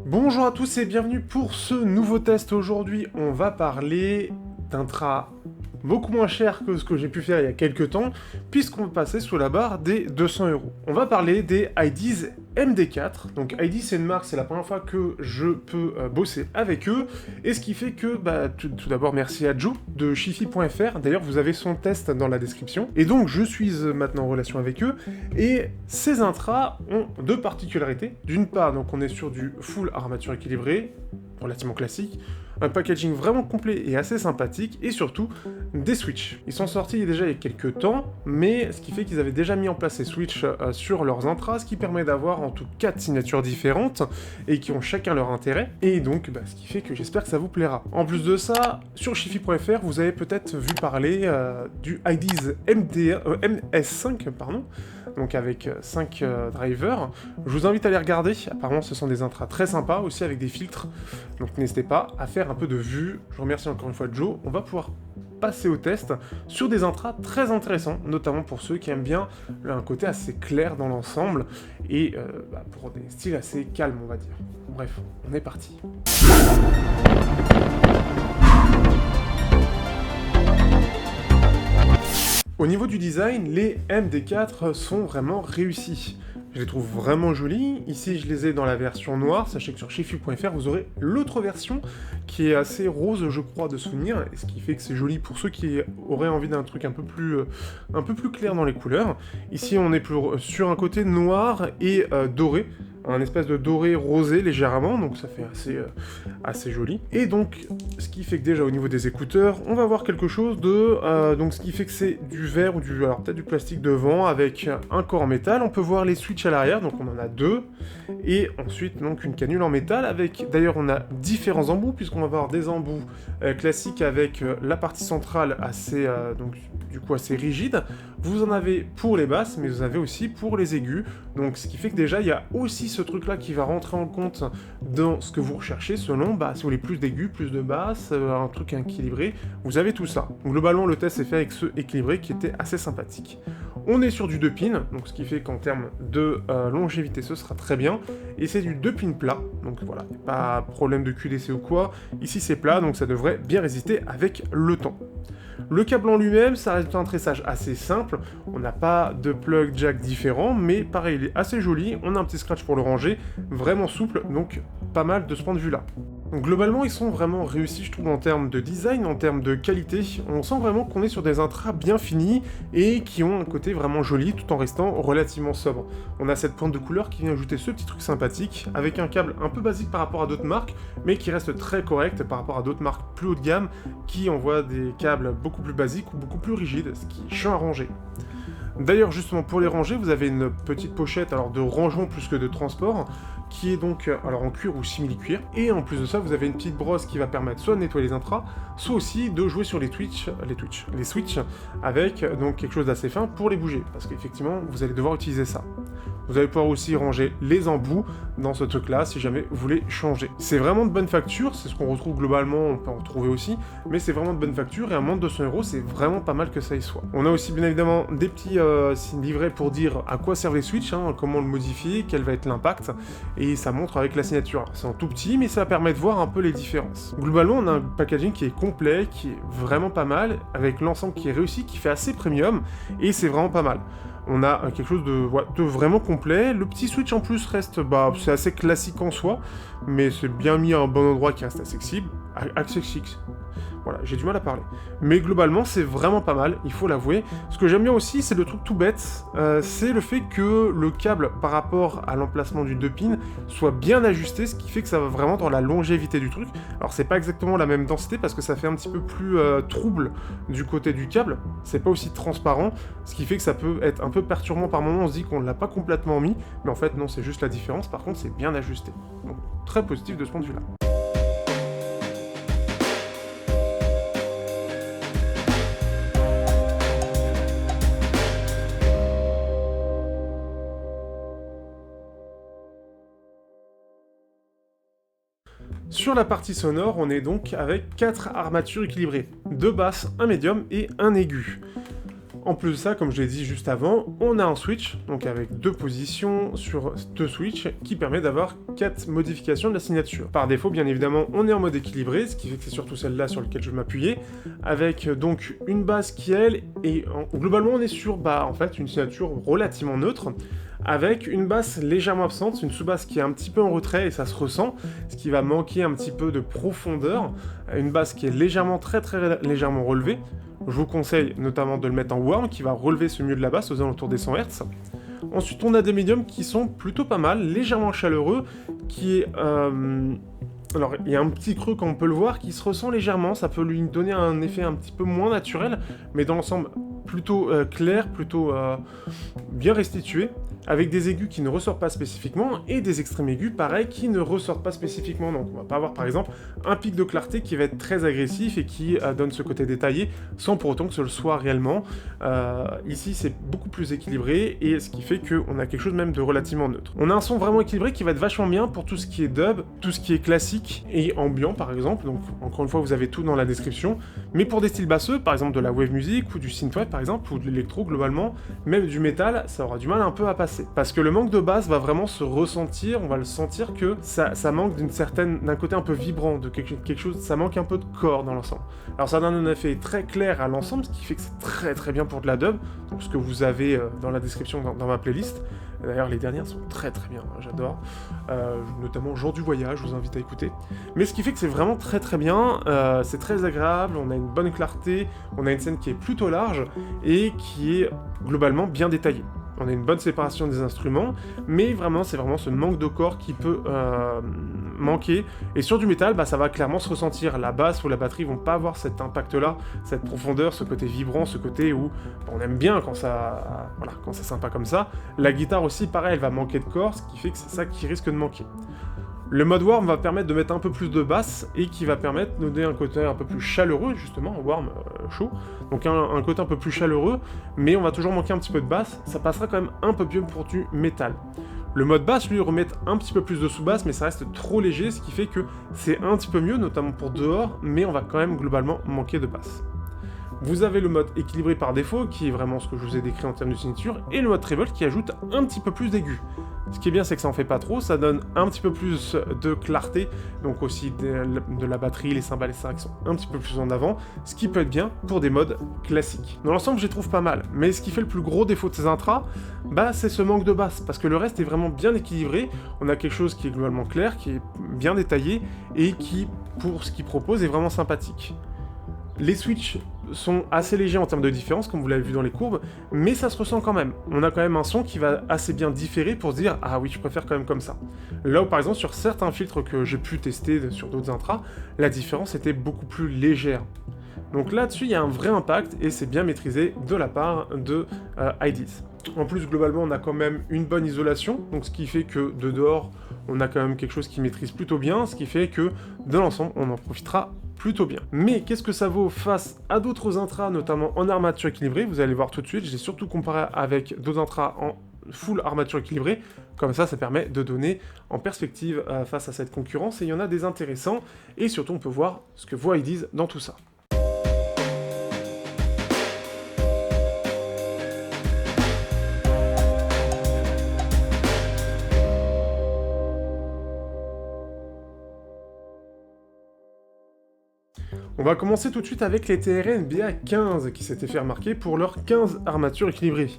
Bonjour à tous et bienvenue pour ce nouveau test. Aujourd'hui, on va parler d'un tra beaucoup moins cher que ce que j'ai pu faire il y a quelques temps, puisqu'on va passer sous la barre des 200 euros. On va parler des IDs MD4. Donc ID, c'est une marque, c'est la première fois que je peux bosser avec eux, et ce qui fait que, tout d'abord, merci à Joe de Chiffy.fr. D'ailleurs, vous avez son test dans la description. Et donc, je suis maintenant en relation avec eux, et ces intras ont deux particularités. D'une part, donc on est sur du full armature équilibrée, relativement classique, un packaging vraiment complet et assez sympathique, et surtout des switches. Ils sont sortis déjà il y a quelques temps, mais ce qui fait qu'ils avaient déjà mis en place ces switches sur leurs intras, ce qui permet d'avoir en tout 4 signatures différentes, et qui ont chacun leur intérêt, et donc ce qui fait que j'espère que ça vous plaira. En plus de ça, sur Chiffy.fr, vous avez peut-être vu parler du IDs MS5, pardon, donc avec 5 drivers. Je vous invite à les regarder, apparemment ce sont des intras très sympas, aussi avec des filtres, donc n'hésitez pas à faire un peu de vue. Je remercie encore une fois Joe. On va pouvoir passer au test sur des intras très intéressants, notamment pour ceux qui aiment bien un côté assez clair dans l'ensemble, et pour des styles assez calmes, on va dire. Bref, on est parti. Au niveau du design, les MD4 sont vraiment réussis. Je les trouve vraiment jolis. Ici, je les ai dans la version noire. Sachez que sur Chiffy.fr, vous aurez l'autre version qui est assez rose, je crois, de souvenir, et ce qui fait que c'est joli pour ceux qui auraient envie d'un truc un peu plus clair dans les couleurs. Ici, on est plus sur un côté noir et doré, un espèce de doré rosé légèrement, donc ça fait assez joli. Et donc, ce qui fait que déjà au niveau des écouteurs, on va avoir quelque chose de... donc ce qui fait que c'est du verre ou alors peut-être du plastique devant avec un corps en métal. On peut voir les switches à l'arrière, donc on en a deux. Et ensuite, donc une canule en métal avec... D'ailleurs, on a différents embouts, puisqu'on va avoir des embouts classiques avec la partie centrale assez... donc du coup assez rigide. Vous en avez pour les basses, mais vous en avez aussi pour les aigus. Donc ce qui fait que déjà, il y a aussi ce truc-là qui va rentrer en compte dans ce que vous recherchez, selon, si vous voulez plus d'aigus, plus de basses, un truc équilibré, vous avez tout ça. Donc, globalement, le test est fait avec ce équilibré qui était assez sympathique. On est sur du 2 pins, donc ce qui fait qu'en termes de longévité, ce sera très bien. Et c'est du 2 pins plat, donc voilà, il n'y a pas problème de QDC ou quoi. Ici, c'est plat, donc ça devrait bien résister avec le temps. Le câble en lui-même, ça reste un tressage assez simple, on n'a pas de plug jack différent, mais pareil, il est assez joli, on a un petit scratch pour le ranger, vraiment souple, donc pas mal de ce point de vue-là. Donc, globalement, ils sont vraiment réussis, je trouve, en termes de design, en termes de qualité. On sent vraiment qu'on est sur des intras bien finis et qui ont un côté vraiment joli tout en restant relativement sobre. On a cette pointe de couleur qui vient ajouter ce petit truc sympathique, avec un câble un peu basique par rapport à d'autres marques, mais qui reste très correct par rapport à d'autres marques plus haut de gamme qui envoient des câbles beaucoup plus basiques ou beaucoup plus rigides, ce qui est chiant à ranger. D'ailleurs, justement, pour les ranger, vous avez une petite pochette alors de rangement plus que de transport, qui est donc alors en cuir ou simili-cuir, et en plus de ça, vous avez une petite brosse qui va permettre soit de nettoyer les intras, soit aussi de jouer sur les switches, avec donc quelque chose d'assez fin pour les bouger, parce qu'effectivement, vous allez devoir utiliser ça. Vous allez pouvoir aussi ranger les embouts dans ce truc-là, si jamais vous voulez changer. C'est vraiment de bonne facture, c'est ce qu'on retrouve globalement, on peut en retrouver aussi, mais c'est vraiment de bonne facture, et à moins de 200 €, c'est vraiment pas mal que ça y soit. On a aussi bien évidemment des petits livrets pour dire à quoi servent les switches, comment le modifier, quel va être l'impact, et ça montre avec la signature. C'est en tout petit, mais ça permet de voir un peu les différences. Globalement, on a un packaging qui est complet, qui est vraiment pas mal, avec l'ensemble qui est réussi, qui fait assez premium, et c'est vraiment pas mal. On a quelque chose de vraiment complet. Le petit switch en plus reste, c'est assez classique en soi, mais c'est bien mis à un bon endroit qui reste accessible. Voilà, j'ai du mal à parler. Mais globalement, c'est vraiment pas mal, il faut l'avouer. Ce que j'aime bien aussi, c'est le truc tout bête, c'est le fait que le câble, par rapport à l'emplacement du 2 pins, soit bien ajusté, ce qui fait que ça va vraiment dans la longévité du truc. Alors, c'est pas exactement la même densité, parce que ça fait un petit peu plus trouble du côté du câble, c'est pas aussi transparent, ce qui fait que ça peut être un peu perturbant par moment, on se dit qu'on l'a pas complètement mis, mais en fait, non, c'est juste la différence, par contre, c'est bien ajusté. Donc, très positif de ce point de vue-là. Sur la partie sonore, on est donc avec 4 armatures équilibrées, 2 basses, un médium et un aigu. En plus de ça, comme je l'ai dit juste avant, on a un switch, donc avec 2 positions sur 2 switches, qui permet d'avoir 4 modifications de la signature. Par défaut, bien évidemment, on est en mode équilibré, ce qui fait que c'est surtout celle-là sur laquelle je vais m'appuyer, avec donc une basse qui, elle, et globalement, on est sur, en fait, une signature relativement neutre, avec une basse légèrement absente, une sous-basse qui est un petit peu en retrait, et ça se ressent, ce qui va manquer un petit peu de profondeur, une basse qui est légèrement, très légèrement relevée. Je vous conseille notamment de le mettre en warm, qui va relever ce milieu de la basse aux alentours des 100 Hz. Ensuite, on a des médiums qui sont plutôt pas mal, légèrement chaleureux, qui est... Alors, il y a un petit creux, comme on peut le voir, qui se ressent légèrement, ça peut lui donner un effet un petit peu moins naturel, mais dans l'ensemble, plutôt clair, plutôt bien restitué, avec des aigus qui ne ressortent pas spécifiquement, et des extrêmes aigus, pareil, qui ne ressortent pas spécifiquement. Donc on va pas avoir, par exemple, un pic de clarté qui va être très agressif et qui donne ce côté détaillé, sans pour autant que ce le soit réellement. Ici, c'est beaucoup plus équilibré, et ce qui fait qu'on a quelque chose même de relativement neutre. On a un son vraiment équilibré qui va être vachement bien pour tout ce qui est dub, tout ce qui est classique et ambiant, par exemple. Donc, encore une fois, vous avez tout dans la description. Mais pour des styles basseux, par exemple de la wave music, ou du synthwave, par exemple, ou de l'électro, globalement, même du métal, ça aura du mal un peu à passer. Parce que le manque de basse va vraiment se ressentir, on va le sentir que ça manque d'un côté un peu vibrant, de quelque chose, ça manque un peu de corps dans l'ensemble. Alors ça donne un effet très clair à l'ensemble, ce qui fait que c'est très bien pour de la dub, donc ce que vous avez dans la description dans ma playlist. D'ailleurs, les dernières sont très bien, hein, j'adore. Notamment Jour du voyage, je vous invite à écouter. Mais ce qui fait que c'est vraiment très bien, c'est très agréable, on a une bonne clarté, on a une scène qui est plutôt large et qui est globalement bien détaillée. On a une bonne séparation des instruments, mais vraiment, c'est vraiment ce manque de corps qui peut manquer. Et sur du métal, ça va clairement se ressentir. La basse ou la batterie vont pas avoir cet impact-là, cette profondeur, ce côté vibrant, ce côté où on aime bien quand quand c'est sympa comme ça. La guitare aussi, pareil, elle va manquer de corps, ce qui fait que c'est ça qui risque de manquer. Le mode warm va permettre de mettre un peu plus de basse et qui va permettre de donner un côté un peu plus chaleureux, justement, warm, chaud. Donc un côté un peu plus chaleureux, mais on va toujours manquer un petit peu de basse. Ça passera quand même un peu mieux pour du métal. Le mode basse, lui, remet un petit peu plus de sous-basse, mais ça reste trop léger, ce qui fait que c'est un petit peu mieux, notamment pour dehors, mais on va quand même globalement manquer de basse. Vous avez le mode équilibré par défaut, qui est vraiment ce que je vous ai décrit en termes de signature, et le mode treble qui ajoute un petit peu plus d'aigus. Ce qui est bien, c'est que ça en fait pas trop, ça donne un petit peu plus de clarté, donc aussi de la batterie, les cymbales, etc. qui sont un petit peu plus en avant, ce qui peut être bien pour des modes classiques. Dans l'ensemble, je les trouve pas mal, mais ce qui fait le plus gros défaut de ces intras, c'est ce manque de basse, parce que le reste est vraiment bien équilibré, on a quelque chose qui est globalement clair, qui est bien détaillé, et qui, pour ce qu'il propose, est vraiment sympathique. Les switches sont assez légers en termes de différence, comme vous l'avez vu dans les courbes, mais ça se ressent quand même. On a quand même un son qui va assez bien différer pour se dire « Ah oui, je préfère quand même comme ça ». Là où par exemple sur certains filtres que j'ai pu tester sur d'autres intras, la différence était beaucoup plus légère. Donc là-dessus, il y a un vrai impact et c'est bien maîtrisé de la part de IDs. En plus, globalement, on a quand même une bonne isolation, donc ce qui fait que de dehors, on a quand même quelque chose qui maîtrise plutôt bien, ce qui fait que de l'ensemble, on en profitera plutôt bien. Mais qu'est-ce que ça vaut face à d'autres intras, notamment en armature équilibrée? Vous allez voir tout de suite, j'ai surtout comparé avec d'autres intras en full armature équilibrée, comme ça permet de donner en perspective face à cette concurrence, et il y en a des intéressants, et surtout on peut voir ce que vaut IDs dans tout ça. On va commencer tout de suite avec les TRN BA15 qui s'étaient fait remarquer pour leurs 15 armatures équilibrées.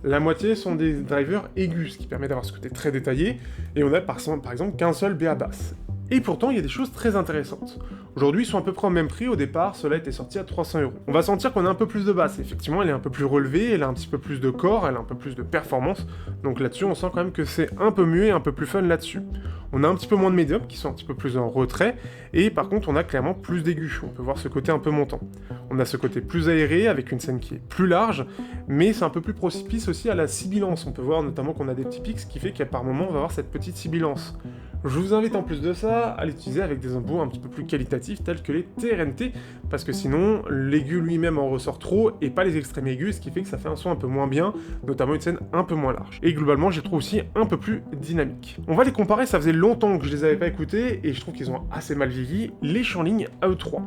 La moitié sont des drivers aigus, ce qui permet d'avoir ce côté très détaillé, et on a par exemple qu'un seul BA basse. Et pourtant, il y a des choses très intéressantes. Aujourd'hui, ils sont à peu près au même prix, au départ, cela était sorti à 300 €. On va sentir qu'on a un peu plus de basse, effectivement, elle est un peu plus relevée, elle a un petit peu plus de corps, elle a un peu plus de performance, donc là-dessus, on sent quand même que c'est un peu mieux et un peu plus fun là-dessus. On a un petit peu moins de médium, qui sont un petit peu plus en retrait, et par contre, on a clairement plus d'aigus, on peut voir ce côté un peu montant. On a ce côté plus aéré, avec une scène qui est plus large, mais c'est un peu plus propice aussi à la sibilance. On peut voir notamment qu'on a des petits pics, ce qui fait qu'à par moment, on va avoir cette petite sibilance. Je vous invite en plus de ça à l'utiliser avec des embouts un petit peu plus qualitatifs tels que les TRNT, parce que sinon l'aigu lui-même en ressort trop et pas les extrêmes aigus, ce qui fait que ça fait un son un peu moins bien, notamment une scène un peu moins large. Et globalement, je les trouve aussi un peu plus dynamiques. On va les comparer, ça faisait longtemps que je les avais pas écoutés et je trouve qu'ils ont assez mal vieilli, les Shanling AE3.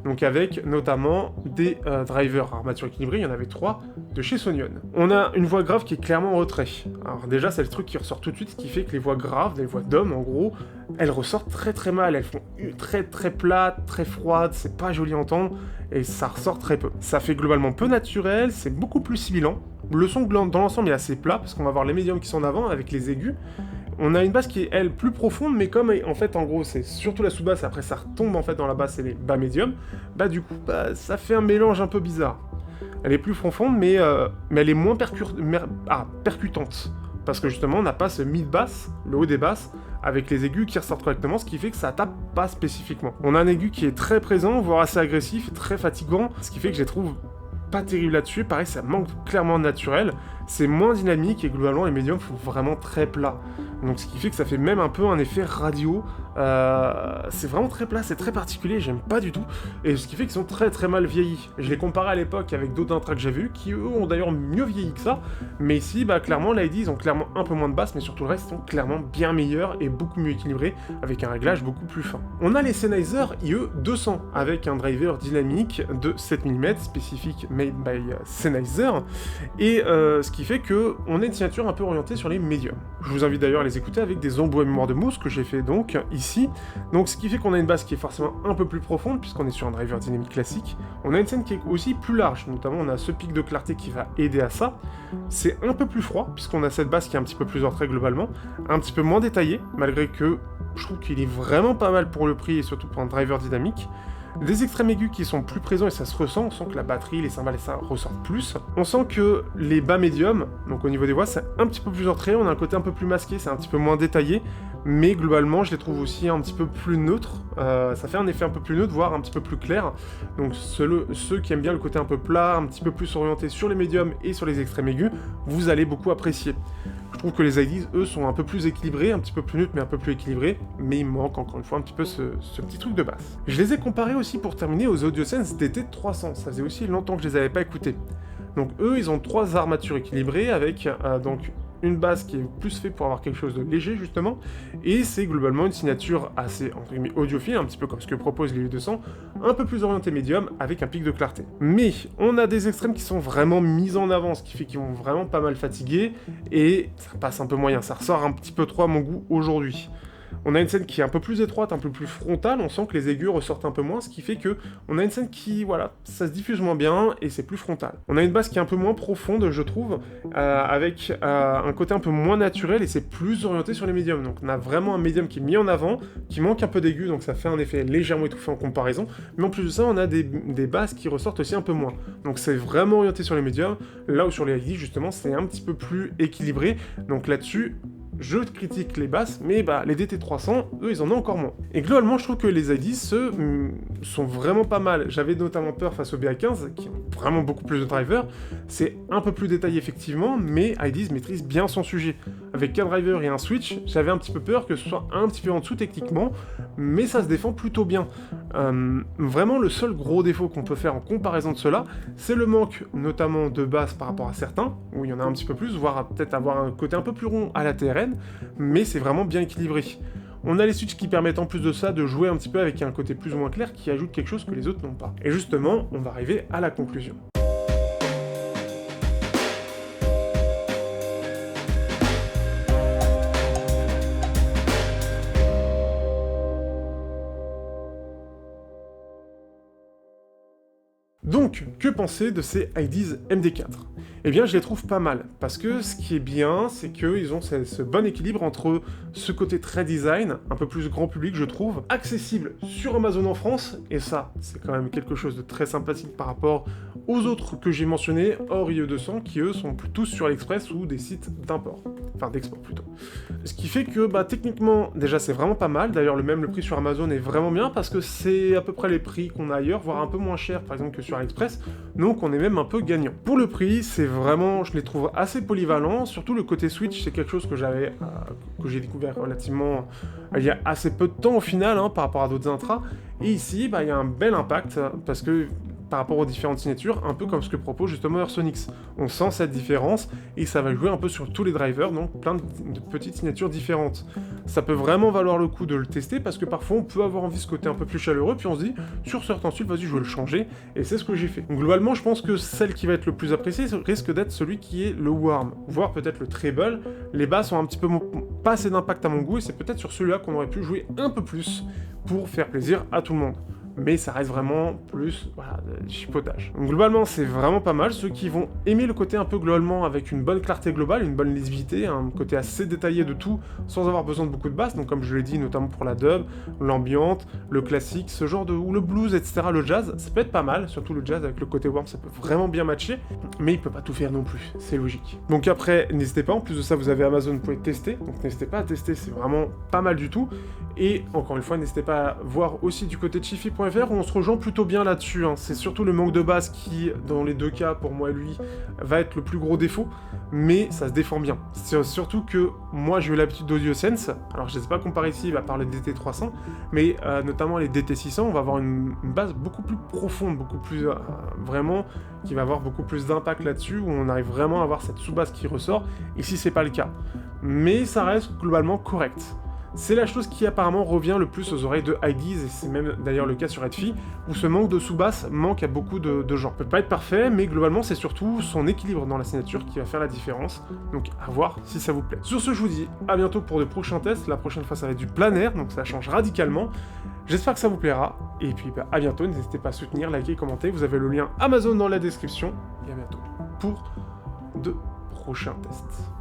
donc avec notamment des drivers armature équilibrée, il y en avait 3 de chez Sonyon. On a une voix grave qui est clairement en retrait. Alors déjà, c'est le truc qui ressort tout de suite, ce qui fait que les voix graves, les voix d'hommes en gros, elles ressortent très très mal, elles font très très plates, très froides, c'est pas joli à entendre, et ça ressort très peu. Ça fait globalement peu naturel, c'est beaucoup plus sibilant. Le son dans l'ensemble est assez plat, parce qu'on va voir les médiums qui sont en avant avec les aigus. On a une basse qui est, elle, plus profonde, mais comme, en fait, en gros, c'est surtout la sous-basse, et après ça retombe, en fait, dans la basse et les bas médiums, bah du coup, bah, ça fait un mélange un peu bizarre. Elle est plus profonde, mais elle est moins percutante. Parce que justement, on n'a pas ce mid-basse, le haut des basses, avec les aigus qui ressortent correctement, ce qui fait que ça tape pas spécifiquement. On a un aigu qui est très présent, voire assez agressif, très fatigant, ce qui fait que je les trouve pas terribles là-dessus. Pareil, ça manque clairement de naturel, c'est moins dynamique, et globalement, les médiums font vraiment très plat. Donc ce qui fait que ça fait même un peu un effet radio, c'est vraiment très plat, c'est très particulier, j'aime pas du tout, et ce qui fait qu'ils sont très très mal vieillis. Je les comparais à l'époque avec d'autres intras que j'ai vus, qui eux ont d'ailleurs mieux vieilli que ça, mais ici, bah clairement, l'ID, ils ont clairement un peu moins de basse, mais surtout le reste, ils sont clairement bien meilleurs et beaucoup mieux équilibrés, avec un réglage beaucoup plus fin. On a les Sennheiser IE 200, avec un driver dynamique de 7 mm, spécifique made by Sennheiser, et ce qui fait que on a une signature un peu orientée sur les médiums. Je vous invite d'ailleurs à les écouter avec des embouts à mémoire de mousse que j'ai fait donc ici. Donc ce qui fait qu'on a une basse qui est forcément un peu plus profonde puisqu'on est sur un driver dynamique classique. On a une scène qui est aussi plus large, notamment on a ce pic de clarté qui va aider à ça. C'est un peu plus froid puisqu'on a cette basse qui est un petit peu plus en retrait globalement, un petit peu moins détaillée, malgré que je trouve qu'il est vraiment pas mal pour le prix et surtout pour un driver dynamique. Des extrêmes aigus qui sont plus présents et ça se ressent, on sent que la batterie, les cymbales et ça ressortent plus. On sent que les bas médiums, donc au niveau des voix, c'est un petit peu plus entré, on a un côté un peu plus masqué, c'est un petit peu moins détaillé, mais globalement je les trouve aussi un petit peu plus neutres, ça fait un effet un peu plus neutre, voire un petit peu plus clair. Donc ceux qui aiment bien le côté un peu plat, un petit peu plus orienté sur les médiums et sur les extrêmes aigus, vous allez beaucoup apprécier. Je trouve que les IDs, eux, sont un peu plus équilibrés, un petit peu plus neutres, mais un peu plus équilibrés, mais il manque encore une fois un petit peu ce petit truc de basse. Je les ai comparés aussi pour terminer aux AudioSense DT300, ça faisait aussi longtemps que je les avais pas écoutés. Donc eux, ils ont 3 armatures équilibrées avec donc une basse qui est plus faite pour avoir quelque chose de léger justement, et c'est globalement une signature assez entre guillemets audiophile, un petit peu comme ce que propose les U200, un peu plus orienté médium avec un pic de clarté. Mais on a des extrêmes qui sont vraiment mis en avant, ce qui fait qu'ils vont vraiment pas mal fatiguer, et ça passe un peu moyen, ça ressort un petit peu trop à mon goût aujourd'hui. On a une scène qui est un peu plus étroite, un peu plus frontale, on sent que les aigus ressortent un peu moins, ce qui fait que on a une scène qui, voilà, ça se diffuse moins bien et c'est plus frontal. On a une basse qui est un peu moins profonde, je trouve, avec un côté un peu moins naturel et c'est plus orienté sur les médiums. Donc on a vraiment un médium qui est mis en avant, qui manque un peu d'aigus, donc ça fait un effet légèrement étouffé en comparaison, mais en plus de ça, on a des basses qui ressortent aussi un peu moins. Donc c'est vraiment orienté sur les médiums, là où sur les ID, justement, c'est un petit peu plus équilibré, donc là-dessus, je critique les basses, mais bah, les DT300, eux, ils en ont encore moins. Et globalement, je trouve que les IDs, sont vraiment pas mal. J'avais notamment peur face au BA15, qui ont vraiment beaucoup plus de drivers. C'est un peu plus détaillé, effectivement, mais IDs maîtrise bien son sujet. Avec qu'un driver et un switch, j'avais un petit peu peur que ce soit un petit peu en dessous techniquement, mais ça se défend plutôt bien. Vraiment, le seul gros défaut qu'on peut faire en comparaison de cela, c'est le manque, notamment de basse par rapport à certains, où il y en a un petit peu plus, voire peut-être avoir un côté un peu plus rond à la TRN, mais c'est vraiment bien équilibré. On a les switches qui permettent en plus de ça de jouer un petit peu avec un côté plus ou moins clair qui ajoute quelque chose que les autres n'ont pas. Et justement, on va arriver à la conclusion. Donc, que penser de ces IDs MD4 ? Eh bien, je les trouve pas mal, parce que ce qui est bien, c'est qu'ils ont ce bon équilibre entre ce côté très design, un peu plus grand public, je trouve, accessible sur Amazon en France, et ça, c'est quand même quelque chose de très sympathique par rapport aux autres que j'ai mentionnés, hors IE200, qui eux sont tous sur AliExpress ou des sites d'import, enfin d'export plutôt. Ce qui fait que, bah, techniquement, déjà, c'est vraiment pas mal, d'ailleurs, le prix sur Amazon est vraiment bien, parce que c'est à peu près les prix qu'on a ailleurs, voire un peu moins cher, par exemple, que sur AliExpress, donc on est même un peu gagnant. Pour le prix, c'est vraiment, je les trouve assez polyvalents, surtout le côté Switch, c'est quelque chose que j'ai découvert relativement il y a assez peu de temps au final, par rapport à d'autres intras, et ici, bah, il y a un bel impact, parce que par rapport aux différentes signatures, un peu comme ce que propose justement Eursonix. On sent cette différence, et ça va jouer un peu sur tous les drivers, donc plein de petites signatures différentes. Ça peut vraiment valoir le coup de le tester, parce que parfois on peut avoir envie de ce côté un peu plus chaleureux, puis on se dit, sur certains styles, vas-y, je vais le changer, et c'est ce que j'ai fait. Donc globalement, je pense que celle qui va être le plus appréciée risque d'être celui qui est le warm, voire peut-être le treble. Les basses ont un petit peu pas assez d'impact à mon goût, et c'est peut-être sur celui-là qu'on aurait pu jouer un peu plus pour faire plaisir à tout le monde. Mais ça reste vraiment plus, voilà, chipotage. Donc globalement, c'est vraiment pas mal. Ceux qui vont aimer le côté un peu globalement avec une bonne clarté globale, une bonne lisibilité, un côté assez détaillé de tout, sans avoir besoin de beaucoup de basses, donc comme je l'ai dit, notamment pour la dub, l'ambiante, le classique, ce genre de... ou le blues, etc., le jazz, ça peut être pas mal, surtout le jazz avec le côté warm, ça peut vraiment bien matcher, mais il peut pas tout faire non plus, c'est logique. Donc après, n'hésitez pas, en plus de ça, vous avez Amazon, vous pouvez tester, donc n'hésitez pas à tester, c'est vraiment pas mal du tout, et encore une fois, n'hésitez pas à voir aussi du côté de Chiffy.fr, où on se rejoint plutôt bien là-dessus, hein. C'est surtout le manque de base qui, dans les deux cas, pour moi, lui, va être le plus gros défaut, mais ça se défend bien. C'est surtout que moi, j'ai eu l'habitude d'AudioSense, alors je ne sais pas comparer ici, à part les DT300, mais notamment les DT600, on va avoir une base beaucoup plus profonde, beaucoup plus, vraiment, qui va avoir beaucoup plus d'impact là-dessus, où on arrive vraiment à avoir cette sous-base qui ressort, ici, c'est pas le cas. Mais ça reste globalement correct. C'est la chose qui apparemment revient le plus aux oreilles de IDs, et c'est même d'ailleurs le cas sur Redfi, où ce manque de sous-basse manque à beaucoup de gens. Ça peut pas être parfait, mais globalement c'est surtout son équilibre dans la signature qui va faire la différence, donc à voir si ça vous plaît. Sur ce, je vous dis à bientôt pour de prochains tests, la prochaine fois ça va être du plein air, donc ça change radicalement. J'espère que ça vous plaira, et puis à bientôt, n'hésitez pas à soutenir, liker, commenter, vous avez le lien Amazon dans la description, et à bientôt pour de prochains tests.